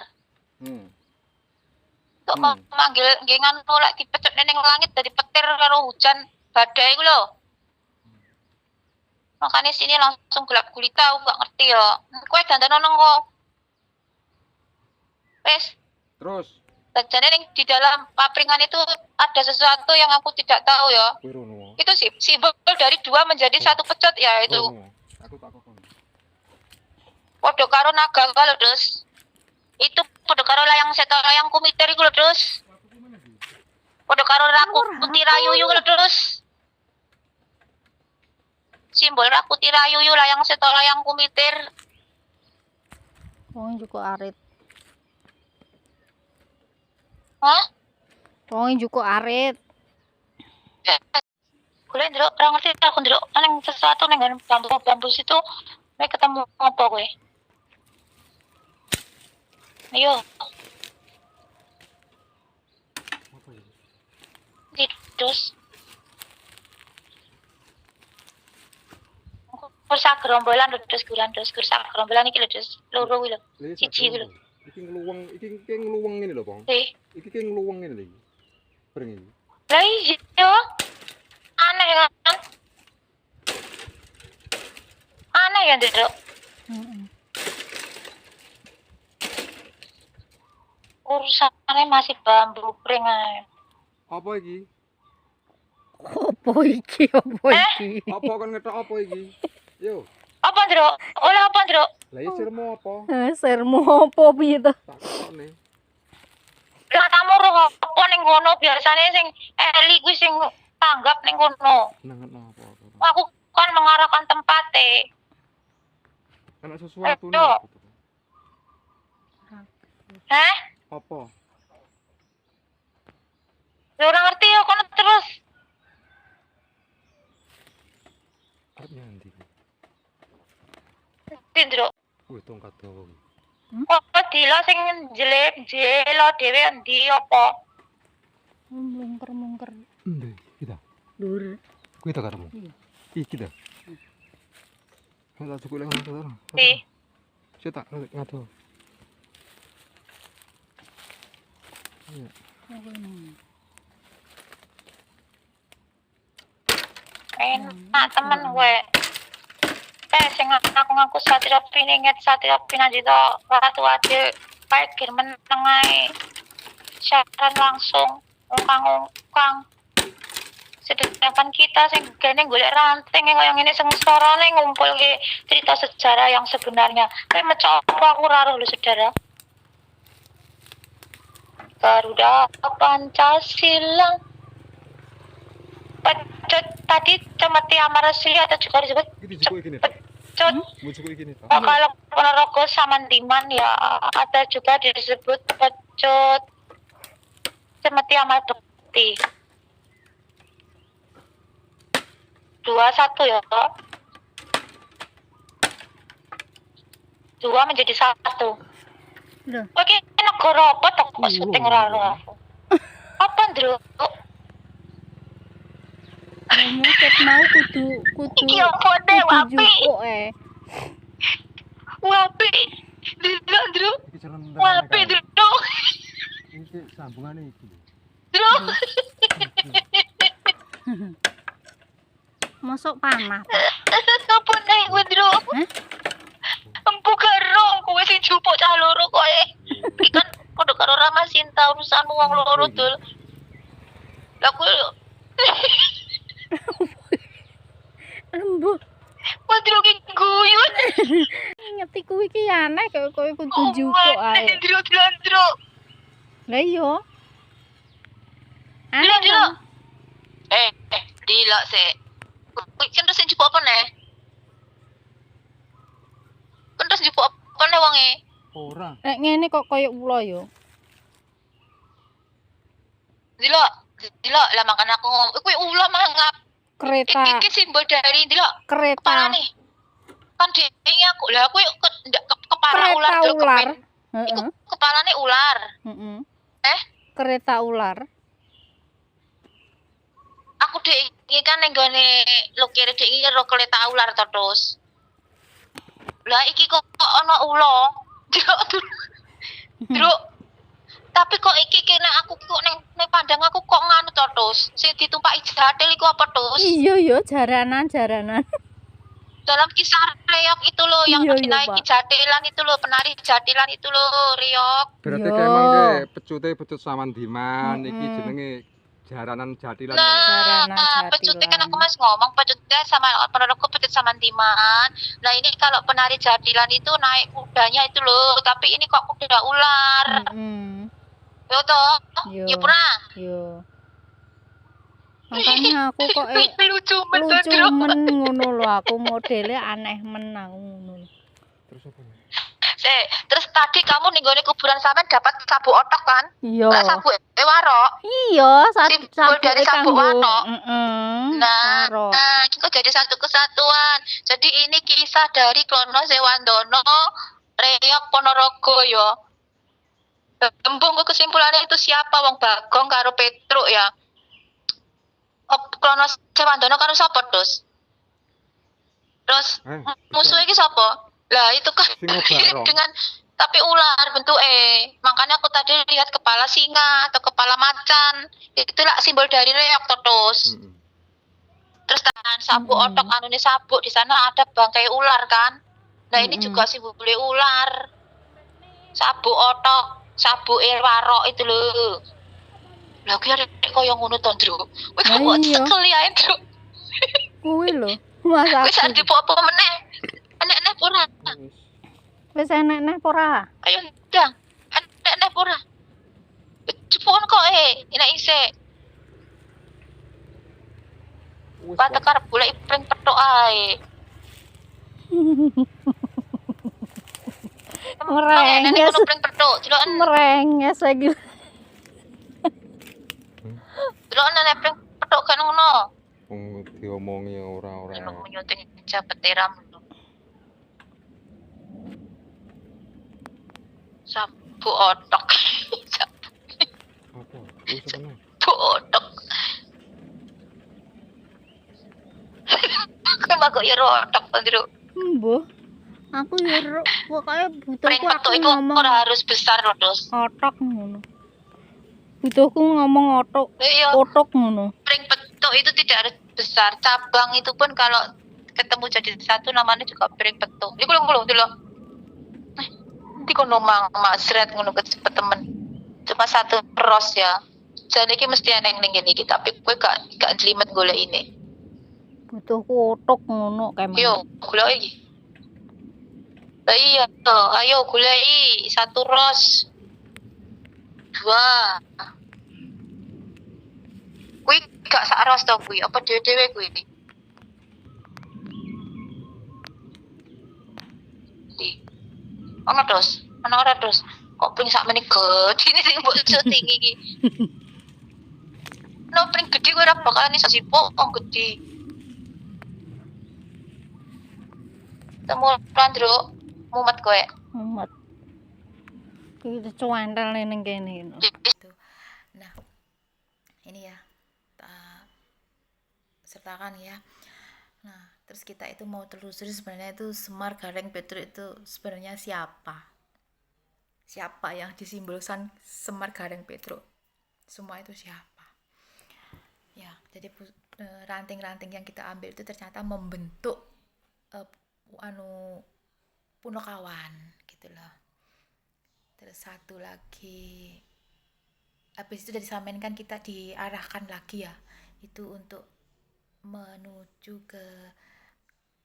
S2: Kok
S3: Hmm.
S2: manggil nggih ngono lek dipecut ning langit dadi petir karo hujan badai iku lho. Makanya sini langsung gelap gulita, aku gak ngerti ya. Kowe dandan nang kok. Wes,
S3: Terus
S2: jadi di dalam papringan itu ada sesuatu yang aku tidak tahu ya.
S3: kuwi rono.
S2: Itu sih simbol dari 2 menjadi 1 pecut ya itu.
S3: Rono. Aku tak kokon.
S2: Podo karo naga kalau terus. Itu podo karo layang seto layang kumiter iku lho terus. Podo karo raku putih rayuyu lho terus. Simbol rakuti rayuyu layang seto layang kumiter.
S4: Wong juga arit.
S2: Hah?
S4: Wong juga arit.
S2: Gue ndelok ora ngerti aku ndelok nang sesuatu nang bambu situ nek ketemu apa kowe? Ayo.
S3: Apa iki?
S2: Terus kursa gerombolan terus kursa gerombolan iki lho terus loro kuwi lho. Siji kuwi lho.
S3: Iki ngluweng ngene lho, Pong. Iki ngluweng ngene lho iki. Breng iki.
S2: Lah iya. Aneh kan? Aneh ya, Nduk. urusannya masih bambu pring ae.
S3: Apa iki?
S4: Apa iki? Apa iki?
S3: Apa kon ngetok apa iki? Yo,
S2: Apa, Ndro? Oleh apa, Ndro?
S3: lah iki sirmu apa?
S4: Sermu apa piye to?
S3: Tak ketokne.
S2: Lah tamu roh apa ning kono biasane sing Eli kuwi sing tanggap ning kono.
S3: Nengetno apa?
S2: Aku kan mengarahkan tempatnya.
S3: Ana sesuatu nih.
S2: Ayo. Hah?
S3: Apa?
S2: Ya ora ngerti ya kono terus.
S3: Arep nyandi.
S2: Ndro.
S3: Wih, tongkat dawa.
S2: Kok dilo sing jelo dhewe endi apa?
S4: Mungker-mungker.
S3: Endi? Kita.
S4: Dur.
S3: Kuwi ta karemu.
S4: Iya.
S3: Iki ta. Tak cukup lek ngono to.
S2: Di.
S3: Cetak ngado. Iya.
S2: Enak temen gue. Sing aku ngaku satria pininget satria pinaji to ratu ade kayak gir meneng ae. Siaran langsung ungkang-ungkang. Sedangkan kita sing gene golek ranting kaya ngene sengsarane ngumpul ke cerita sejarah yang sebenarnya. Kayak mencoba aku raruh lho saudara. Garuda Pancasila. Pecut tadi cemeti Amarasri atau juga disebut
S3: Iki dijupuk iki nih.
S2: pecut.
S3: Mau cukup iki nih.
S2: Oh, kalau Ponorogo Samandiman ya ada juga disebut pecut cemeti Amadukti. 2-1 ya kok. 2 menjadi 1.
S4: Loh.
S2: Oke, negara apa toh kok syuting raro aku. Apa Ndro?
S4: Kamu ket mau kudu
S2: Iki apa deh wapi?
S4: jupuk
S2: Wapi. Ndro.
S3: Iki jalan
S2: Wapi Ndro.
S3: Iki sambungane iki.
S2: Ndro.
S4: Masuk panah.
S2: Apa nih Ndro?
S4: Hah?
S2: Empu karo kowe sing jupuk cah loro kowe. Iki kan padha karo Rama Sinta urusan wong loro dul. Lah kowe
S4: Embuh,
S2: Ndro ki guyun.
S4: ngerti kuwi ki aneh kok kowe kudu jupuk ae.
S2: Ndro.
S4: Lah iya.
S2: Ndro. Dilok sik. Kowe kan terus jupuk apa nih? Kan terus jupuk apa nih wonge?
S3: Ora.
S4: Nek ngene kok koyo ula yo.
S2: Dilok lah makan aku ngomong. Kowe ulah mangap.
S4: Kereta,
S2: Iki simbol dari dilok.
S4: kereta,
S2: Kepala nih. Kan dhewe aku. Lah kowe kepala ular
S4: kereta
S2: lho,
S4: ular.
S2: kepen. Iku
S4: Heeh.
S2: kepalane ular.
S4: Heeh.
S2: Kereta
S4: ular.
S2: Aku dek iki kan ning gone lokere dek iki karo kereta ular to terus. Lah iki kok ana ula. Druk. Tapi kok iki kene aku kok ning pandang aku kok nganu to terus. Sing ditumpaki jatil iku apa terus?
S4: Iya yo jaranan.
S2: Dalam kisah reok itu loh yang
S4: Iya, iya,
S2: dinaiki
S4: Pak.
S2: jatilan itu loh, penari jatilan itu loh, reok.
S3: Berarti
S4: Yo.
S3: emang ke pecut Samandiman iki
S4: Mm-mm.
S3: jenenge jaranan jatilan.
S2: Nah,
S4: Jaranan
S2: pecutnya kan
S4: jatilan.
S2: aku masih ngomong pecutnya sama Ponorogo pecut Samandiman. Nah ini kalau penari jatilan itu naik kudanya itu loh, tapi ini kok kuda ular.
S4: Heeh.
S2: Yo toh,
S4: Yo.
S2: ya pernah.
S4: Yo. Makanya aku kok
S2: Lucu
S4: lucu men ngono lho, aku modele aneh men aku ngono.
S3: Terus apa?
S2: Terus tadi kamu nih gue kuburan sampean dapat sabuk otok kan?
S4: Iya.
S2: Lah sabuk warok.
S4: Iya,
S2: Simbol dari sabuk warok.
S4: Heeh.
S2: Nah,
S4: Warok.
S2: kita jadi satu kesatuan. Jadi ini kisah dari Klono Sewandono, Reok Ponorogo yo. Embung kesimpulannya itu siapa wong Bagong karo Petruk ya. Klono Sewandono karo sapa terus? Terus musuhnya iki sapa? Lah itu kan
S3: Sing ngobarong.
S2: dengan tapi ular bentuknya. Makanya aku tadi lihat kepala singa atau kepala macan. Itulah simbol dari reok terus.
S3: Heeh.
S2: Terus kan sabuk otok anune sabuk di sana ada bangkai ular kan. Nah ini juga simbol ular. Sabuk otok sabuke warok itu lho. Lah kuwi arek koyo ngono to, Ndro. Kowe
S4: Lah
S2: kok
S4: iya.
S2: cekel ya, Ndro.
S4: Kuwi lho. Mas
S2: Wis
S4: aku.
S2: ade apa meneh? Enek-enek ora?
S3: Wis.
S4: Wis enek-enek apa ora?
S2: Ayo ndang. Enek-enek ora? Cepon kok enek isik.
S3: Wis.
S2: Patek arep golek pring petuk ae.
S4: Merenges.
S2: Pring petuk, deloken.
S4: Merenges lagi.
S2: Deloken enek pring petuk kan ngono.
S3: Wong diomongi ora-ora.
S2: Anu nyuting jabat tiram. Sabu otok.
S3: Apa? Wis kena.
S2: Sabu otok. Kenapa kok ya otok, Ndro?
S4: Mbuh. Aku yo pokoke
S2: Pring
S4: butuhku aku
S2: petuk itu
S4: ngomong
S2: ora harus besar loh, Dos.
S4: otok ngono. Butuhku ngomong otok,
S2: Iya,
S4: otok ngono.
S2: pring petuk itu tidak harus besar. Cabang itu pun kalau ketemu jadi satu namanya juga pring petuk. Iku lho dulu. Nanti kono mang masret ngono kecepet temen. Cuma satu ros ya. Jadi iki mesti eneng ning kene iki, tapi kowe gak jelimet golek ini.
S4: Butuhku otok ngono kayak
S2: Yo, golek iki. Lah iya, ayo goleki satu ros. 2. Kuwi gak sak ros to kuwi, apa dhewe-dhewe kuwi iki? Di. Ono Dos, ono ora Dos? Kok pring sak meneh gedine sing mbok syuting iki. No pring gede kuwi ora bakalan iso sipuk kok gede. Temu Landro, mumet kowe.
S4: Mumet. Kita cuantel ning kene.
S1: Gitu. Nah, ini ya, sertakan ya. Nah, terus kita itu mau telusuri sebenarnya itu Semar Gareng Petruk itu sebenarnya siapa? Siapa yang disimbolkan Semar Gareng Petruk? Semua itu siapa? Ya, jadi ranting-ranting yang kita ambil itu ternyata membentuk Punokawan gitu loh. Terus satu lagi, habis itu dari Samen kan kita diarahkan lagi ya, itu untuk menuju ke,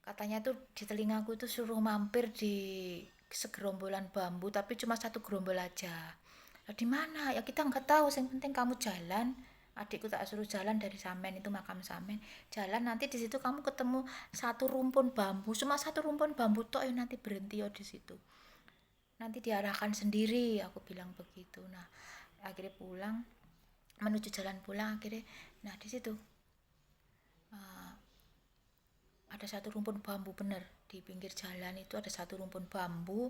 S1: katanya tuh di telingaku tuh suruh mampir di segerombolan bambu, tapi cuma satu gerombol aja. Lah di mana ya kita nggak tahu, yang penting kamu jalan. Adikku tak suruh jalan dari Samen, itu makam Samen, jalan, nanti di situ kamu ketemu satu rumpun bambu, cuma satu rumpun bambu tok ya, nanti berhenti ya di situ, nanti diarahkan sendiri, aku bilang begitu. Nah akhirnya pulang, menuju jalan pulang akhirnya, nah di situ ada satu rumpun bambu, bener di pinggir jalan itu ada satu rumpun bambu.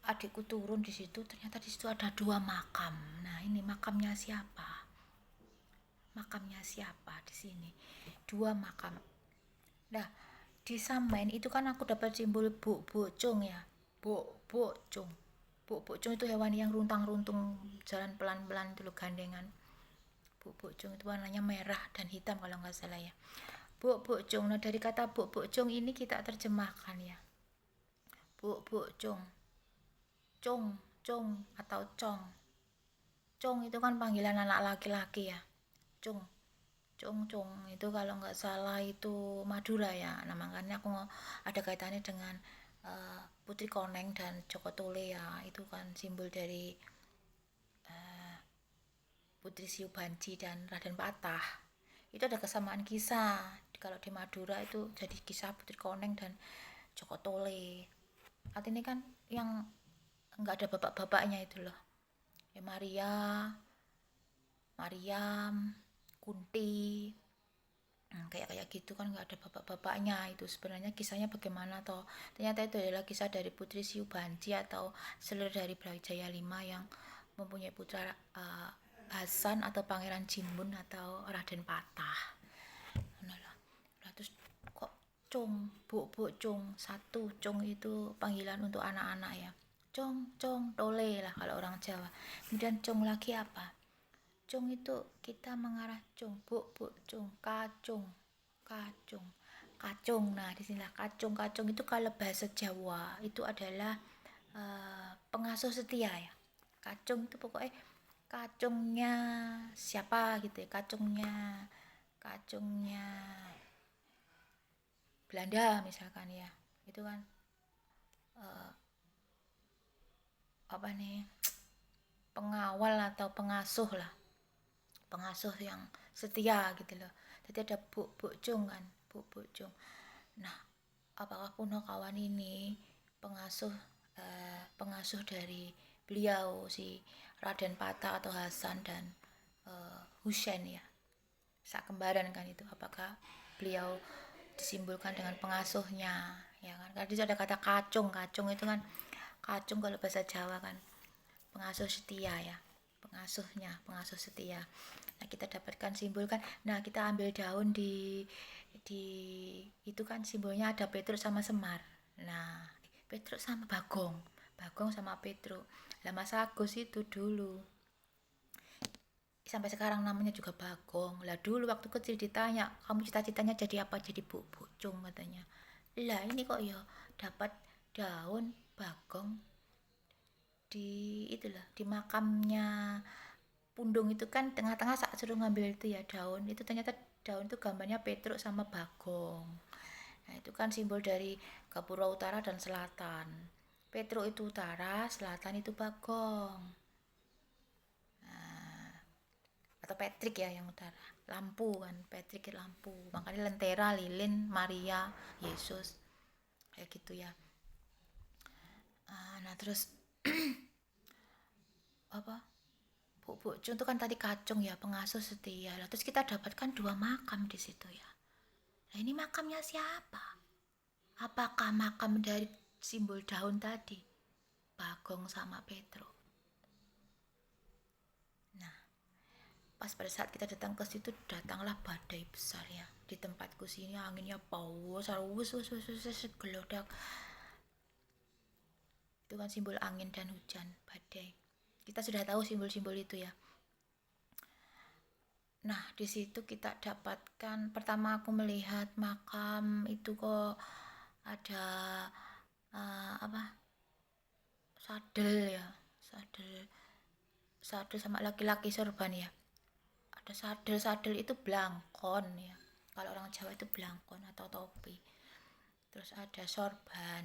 S1: Adikku turun di situ, ternyata di situ ada 2 makam. Nah ini makamnya siapa? Makamnya siapa di sini? 2 makam. Nah di Samen itu kan aku dapat simbol bocong ya, bocong. Bocong itu hewan yang runtang-runtung jalan pelan-pelan itu loh, gandengan. Bocong itu warnanya merah dan hitam kalau nggak salah ya. Bocong. Nah dari kata bocong ini kita terjemahkan ya. Bocong. Cong atau cong. Cong itu kan panggilan anak laki-laki ya. Cong itu kalau nggak salah itu Madura ya. Nah makanya aku ada kaitannya dengan Putri Koneng dan Joko Tole ya, itu kan simbol dari Putri Siu Banci dan Raden Patah. Itu ada kesamaan kisah. Kalau di Madura itu jadi kisah Putri Koneng dan Joko Tole. Artinya kan yang nggak ada bapak-bapaknya itu loh ya, Mariam, Kunti, kayak gitu kan, nggak ada bapak-bapaknya. Itu sebenarnya kisahnya bagaimana toh? Ternyata itu adalah kisah dari Putri Siu Banci atau selir dari Brawijaya V yang mempunyai putra Hasan atau Pangeran Jimbun atau Raden Patah. Nah, terus kok bocong, satu cong itu panggilan untuk anak-anak ya. Cong, tole lah kalau orang Jawa. Kemudian cong lagi apa? Cong itu kita mengarah bocong, kacung. Nah disinilah kacung itu kalau bahasa Jawa itu adalah pengasuh setia ya. Kacung itu pokoknya kacungnya siapa gitu ya, kacungnya Belanda misalkan ya, itu kan apa nih, pengawal atau pengasuh lah, pengasuh yang setia gitu loh. Jadi ada Buk Cung kan, Buk Cung. Nah, apakah Punokawan ini pengasuh dari beliau si Raden Patah atau Hasan dan Husain ya, sak kembaran kan itu, apakah beliau disimbolkan dengan pengasuhnya ya kan, karena itu ada kata kacung itu kan, kacung kalau bahasa Jawa kan pengasuh setia ya, pengasuh setia. Nah, kita dapatkan simbol kan, nah kita ambil daun di itu kan simbolnya ada Petruk sama Semar. Nah, Petruk sama Bagong sama Petruk. Lah Mas Agus itu dulu sampai sekarang namanya juga Bagong. Lah dulu waktu kecil ditanya, kamu cita-citanya jadi apa? Jadi Buk Cung katanya. Lah ini kok ya dapat daun Bagong di itulah, di makamnya Pundung itu kan, tengah-tengah saat suruh ngambil itu ya daun itu, ternyata daun itu gambarnya Petruk sama Bagong. Nah itu kan simbol dari Gapura Utara dan Selatan. Petruk itu utara, selatan itu Bagong. Nah, atau Patrick ya yang utara, lampu kan, Patrick lampu, makanya Lentera, Lilin, Maria, Yesus kayak gitu ya. Nah terus apa, Buk Cung itu kan tadi kacung ya, pengasuh setia lah. Terus kita dapatkan 2 makam di situ ya. Nah ini makamnya siapa? Apakah makam dari simbol daun tadi, Bagong sama Petruk? Nah, pas pada saat kita datang ke situ, datanglah badai besar ya. Di tempatku sini anginnya paus, gelodak. Itu kan simbol angin dan hujan, badai. Kita sudah tahu simbol-simbol itu ya. Nah, di situ kita dapatkan, pertama aku melihat makam itu kok ada sadel ya, sadel sama laki-laki sorban ya. Ada sadel itu blangkon ya, kalau orang Jawa itu blangkon atau topi. Terus ada sorban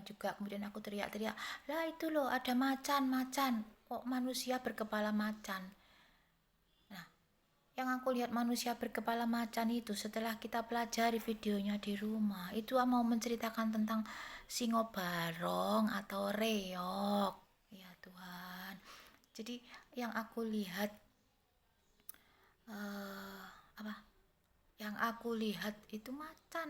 S1: juga. Kemudian aku teriak-teriak, lah itu loh ada macan, kok manusia berkepala macan. Nah, yang aku lihat manusia berkepala macan itu, setelah kita pelajari videonya di rumah, itu mau menceritakan tentang singo barong atau reog ya Tuhan. Jadi yang aku lihat itu macan.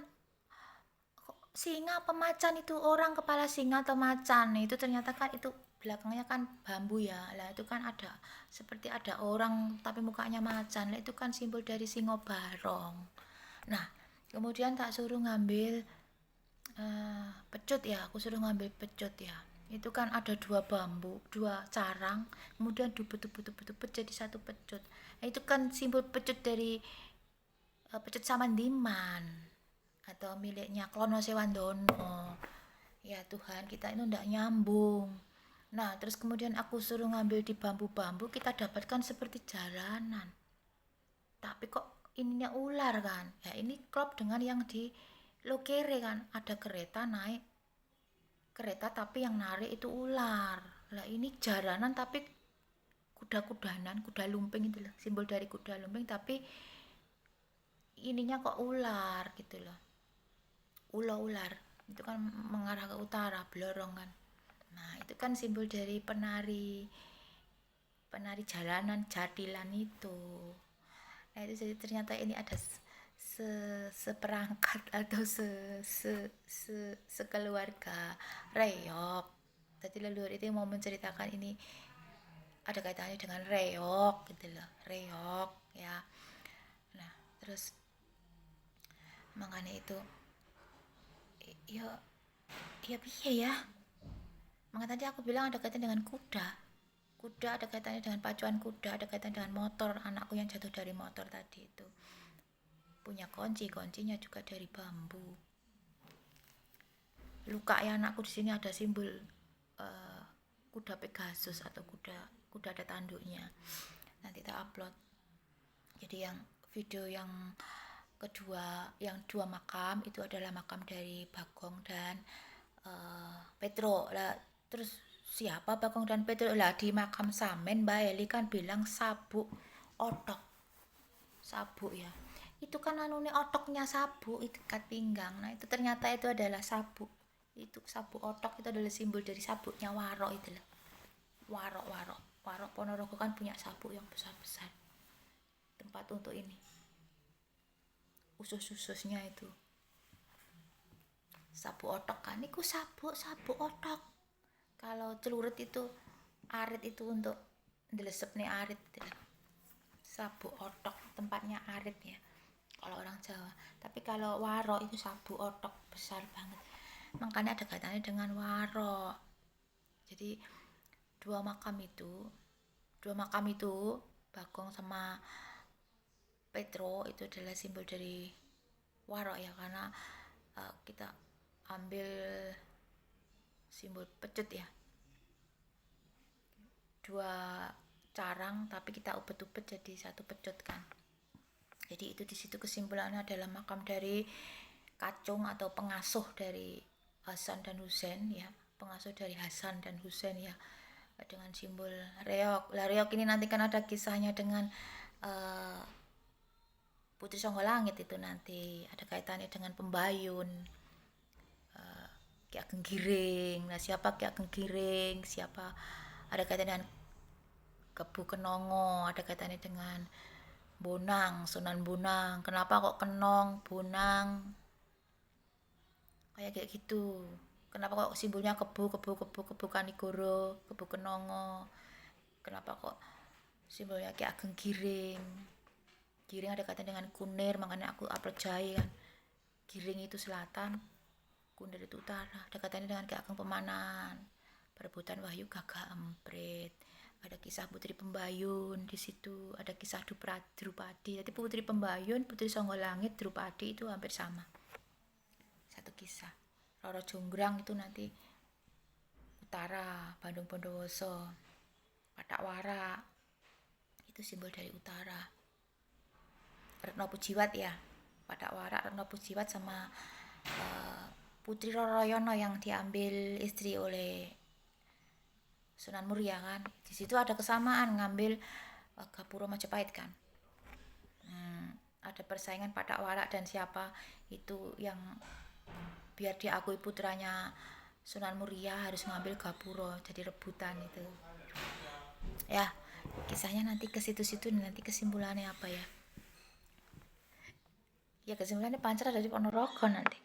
S1: Kok singa apa macan itu, orang kepala singa atau macan? Itu ternyata kan itu belakangnya kan bambu ya. Lah itu kan ada seperti ada orang tapi mukanya macan. Lah itu kan simbol dari singo barong. Nah, kemudian tak suruh ngambil pecut ya, aku suruh ngambil pecut ya. Itu kan ada 2 bambu, 2 carang, kemudian dubet jadi 1 pecut. Nah, itu kan simbol pecut dari pecut Samandiman atau miliknya Klono Sewandono. Ya Tuhan, kita itu ndak nyambung. Nah, terus kemudian aku suruh ngambil di bambu-bambu, kita dapatkan seperti jalanan. Tapi kok ininya ular kan? Ya ini klop dengan yang di Lokere kan, ada kereta naik kereta tapi yang narik itu ular. Lah ini jalanan tapi kuda-kudanan, kuda lumping itu loh, simbol dari kuda lumping tapi ininya kok ular gitu loh. Ular itu kan mengarah ke utara, blorong kan. Nah, itu kan simbol dari penari jalanan jadilan itu. Nah, itu jadi ternyata ini ada seperangkat atau sekeluarga reog. Tadi leluhur itu mau menceritakan ini ada kaitannya dengan reog gitu loh, reog ya. Nah, terus makanya itu ya piye ya, makanya tadi aku bilang ada kaitan dengan kuda ada kaitannya dengan pacuan kuda, ada kaitan dengan motor, anakku yang jatuh dari motor tadi itu punya kuncinya juga dari bambu. Luka ya anakku, di sini ada simbol kuda Pegasus atau kuda ada tanduknya. Nanti tak upload. Jadi yang video yang kedua, yang 2 makam itu adalah makam dari Bagong dan Petro lah. Terus siapa Bagong dan Petro lah? Di makam Samen Mbak Eli kan bilang sabuk otok, sabuk ya, itu kan anune otoknya sabuk itu ikat pinggang. Nah itu ternyata itu adalah sabuk, itu sabuk otok itu adalah simbol dari sabuknya Warok itu loh. Warok Ponorogo kan punya sabuk yang besar-besar, tempat untuk ini usus-ususnya itu sabuk otok kan, itu sabuk otok. Kalau celurit itu arit itu untuk ndelesep nih arit gitu. Sabuk otok tempatnya arit ya kalau orang Jawa, tapi kalau Warok itu sabuk otok besar banget, makanya ada kaitannya dengan Warok. Jadi dua makam itu Bagong sama Petro itu adalah simbol dari Warok ya, karena kita ambil simbol pecut ya, 2 carang tapi kita ubet-ubet jadi 1 pecut kan. Jadi itu di situ kesimpulannya adalah makam dari kacung atau pengasuh dari Hasan dan Husain ya, pengasuh dari Hasan dan Husain ya, dengan simbol reog. Lah reog ini nanti kan ada kisahnya dengan Putri Songgolangit, itu nanti ada kaitannya dengan Pembayun, Ki Ageng Giring. Nah siapa Ki Ageng Giring, siapa, ada kaitannya dengan Kebu Kenongo, ada kaitannya dengan Bonang, Sunan Bonang. Kenapa kok Kenong, Bonang, kayak gitu. Kenapa kok simbolnya Kebu Kanigoro, Kebu Kenongo. Kenapa kok simbolnya Ki Ageng Giring. Giring ada kaitannya dengan Kunir, makanya aku upload Jai kan. Giring itu selatan, Kunir itu utara. Ada kaitannya dengan Ki Ageng Pemanan, perebutan Wahyu Gagah Emprit. Ada kisah Putri Pembayun di situ, ada kisah Drupadi. Jadi Putri Pembayun, Putri Songgolangit, Drupadi itu hampir sama, satu kisah. Roro Jonggrang itu nanti utara, Bandung Bondowoso, Patak Wara itu simbol dari utara. Retno Pujiwat ya, Patak Wara, Retno Pujiwat sama Putri Roroyono yang diambil istri oleh Sunan Muria kan. Di situ ada kesamaan ngambil Gapuro Majapahit kan. Ada persaingan Patak Wara dan siapa itu yang biar diakui putranya Sunan Muria harus ngambil Gapuro, jadi rebutan itu. Ya, kisahnya nanti ke situ-situ, nanti kesimpulannya apa ya? Ya kesimpulannya Pancer dari Ponorogo nanti.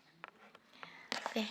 S1: Oke.